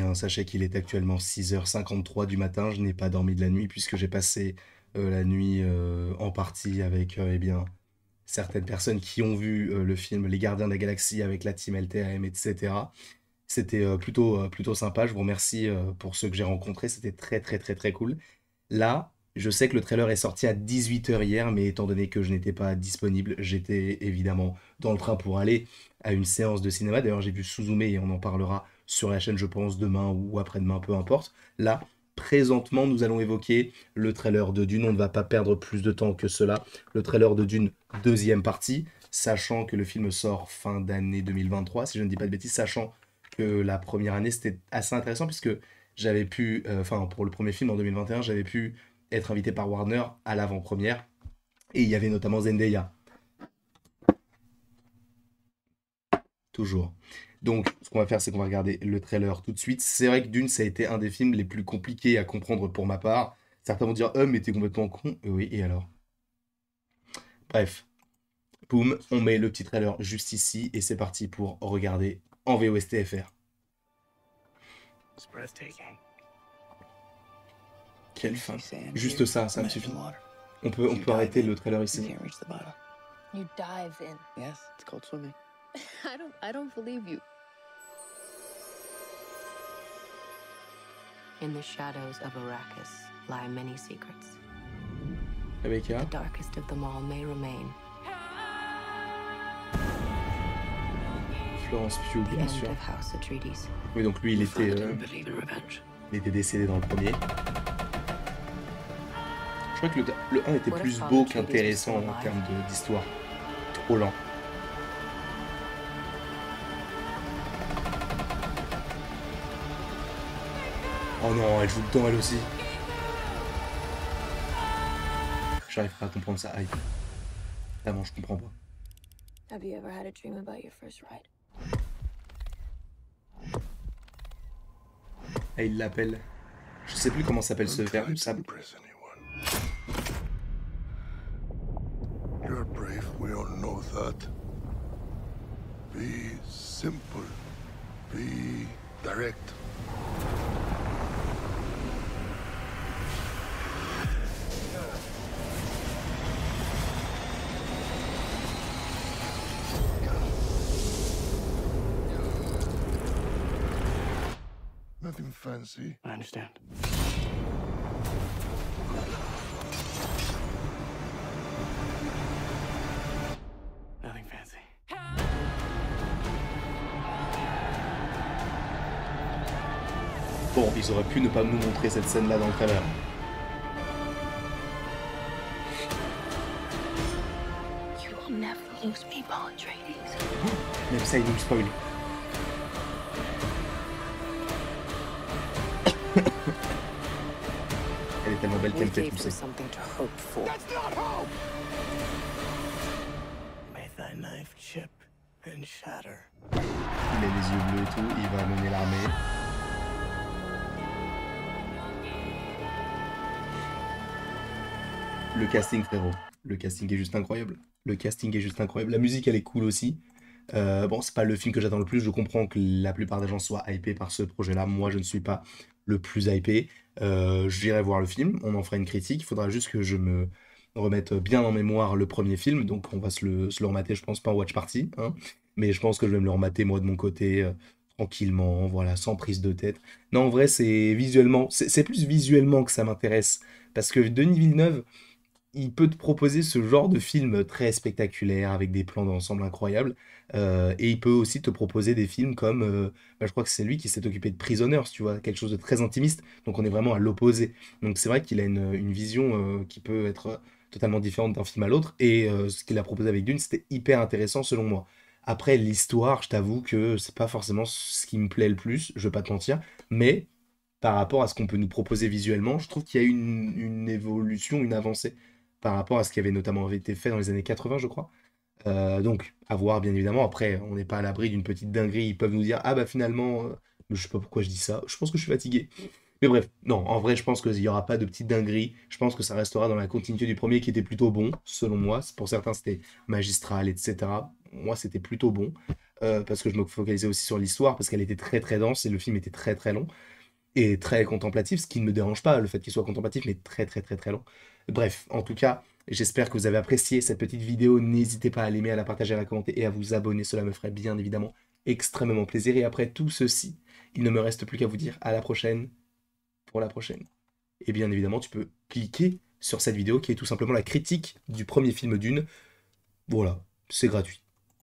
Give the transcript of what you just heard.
bien, sachez qu'il est actuellement 6h53 du matin. Je n'ai pas dormi de la nuit puisque j'ai passé la nuit en partie avec eh bien, certaines personnes qui ont vu le film Les Gardiens de la Galaxie avec la team LTM, etc. C'était plutôt sympa. Je vous remercie pour ceux que j'ai rencontrés. C'était très, très, très, très cool. Là, je sais que le trailer est sorti à 18h hier, mais étant donné que je n'étais pas disponible, j'étais évidemment dans le train pour aller à une séance de cinéma. D'ailleurs, j'ai vu Suzume et on en parlera sur la chaîne, je pense, demain ou après-demain, peu importe. Là, présentement, nous allons évoquer le trailer de Dune. On ne va pas perdre plus de temps que cela. Le trailer de Dune, deuxième partie, sachant que le film sort fin d'année 2023, si je ne dis pas de bêtises, sachant que la première année, c'était assez intéressant puisque j'avais pu, enfin pour le premier film en 2021, j'avais pu être invité par Warner à l'avant-première. Et il y avait notamment Zendaya, toujours. Donc, ce qu'on va faire, c'est qu'on va regarder le trailer tout de suite. C'est vrai que Dune, ça a été un des films les plus compliqués à comprendre pour ma part. Certains vont dire, mais t'es complètement con. Oui, et alors? Bref, boum, on met le petit trailer juste ici, et c'est parti pour regarder en VOSTFR. Quelle fin. Juste ça, ça me suffit. On peut arrêter le trailer ici. You dive in. Yes, it's called swimming. I don't believe you. In the shadows of Arrakis lie many secrets. Rebecca. The darkest of them all may remain. Florence Pugh, The bien end sûr. of House Atreides. Oui, donc lui, il était décédé dans le premier. Je crois que le 1 était plus beau qu'intéressant en termes d'histoire. Trop lent. Oh non, elle joue dedans elle aussi. J'arrive pas à comprendre ça. Aïe. Vraiment, je comprends pas. Have you ever had a dream about your first ride? Ah, il l'appelle. Je sais plus comment s'appelle ce verbe. You're brave, we all know that. Be simple. Be direct. Nothing fancy. I understand. Nothing fancy. Bon, ils auraient pu ne pas nous montrer cette scène-là dans le trailer. You will never lose me, Paul Atreides. Même ça, ils nous le spoil. Elle est tellement belle We qu'elle fait gave tout him ça. something to hope for. May thy knife chip and shatter. Il a les yeux bleus et tout, il va mener l'armée. Le casting, frérot. Le casting est juste incroyable. Le casting est juste incroyable. La musique, elle est cool aussi. Bon, c'est pas le film que j'attends le plus. Je comprends que la plupart des gens soient hypés par ce projet-là. Moi, je ne suis pas le plus hypé. J'irai voir le film. On en fera une critique. Il faudra juste que je me remette bien en mémoire le premier film. Donc, on va se le remater, je pense, pas en watch party, hein. Mais je pense que je vais me le remater, moi, de mon côté, tranquillement, voilà, sans prise de tête. Non, en vrai, c'est visuellement... C'est plus visuellement que ça m'intéresse. Parce que Denis Villeneuve, il peut te proposer ce genre de film très spectaculaire, avec des plans d'ensemble incroyables. Et il peut aussi te proposer des films comme, je crois que c'est lui qui s'est occupé de Prisoners, tu vois, quelque chose de très intimiste. Donc on est vraiment à l'opposé. Donc c'est vrai qu'il a une vision qui peut être totalement différente d'un film à l'autre. Et ce qu'il a proposé avec Dune, c'était hyper intéressant selon moi. Après, l'histoire, je t'avoue que c'est pas forcément ce qui me plaît le plus, je vais pas te mentir. Mais par rapport à ce qu'on peut nous proposer visuellement, je trouve qu'il y a une évolution, une avancée par rapport à ce qui avait notamment été fait dans les années 80, je crois. Donc, à voir, bien évidemment. Après, on n'est pas à l'abri d'une petite dinguerie. Ils peuvent nous dire, ah bah finalement, je sais pas pourquoi je dis ça. Je pense que je suis fatigué. Mais bref, non, en vrai, je pense qu'il n'y aura pas de petite dinguerie. Je pense que ça restera dans la continuité du premier qui était plutôt bon, selon moi. Pour certains, c'était magistral, etc. Moi, c'était plutôt bon. parce que je me focalisais aussi sur l'histoire, parce qu'elle était très très dense et le film était très très long et très contemplatif, ce qui ne me dérange pas, le fait qu'il soit contemplatif, mais très très très très long. Bref, en tout cas, j'espère que vous avez apprécié cette petite vidéo. N'hésitez pas à l'aimer, à la partager, à la commenter et à vous abonner. Cela me ferait bien évidemment extrêmement plaisir. Et après tout ceci, il ne me reste plus qu'à vous dire à la prochaine pour la prochaine. Et bien évidemment, tu peux cliquer sur cette vidéo qui est tout simplement la critique du premier film Dune. Voilà, c'est gratuit.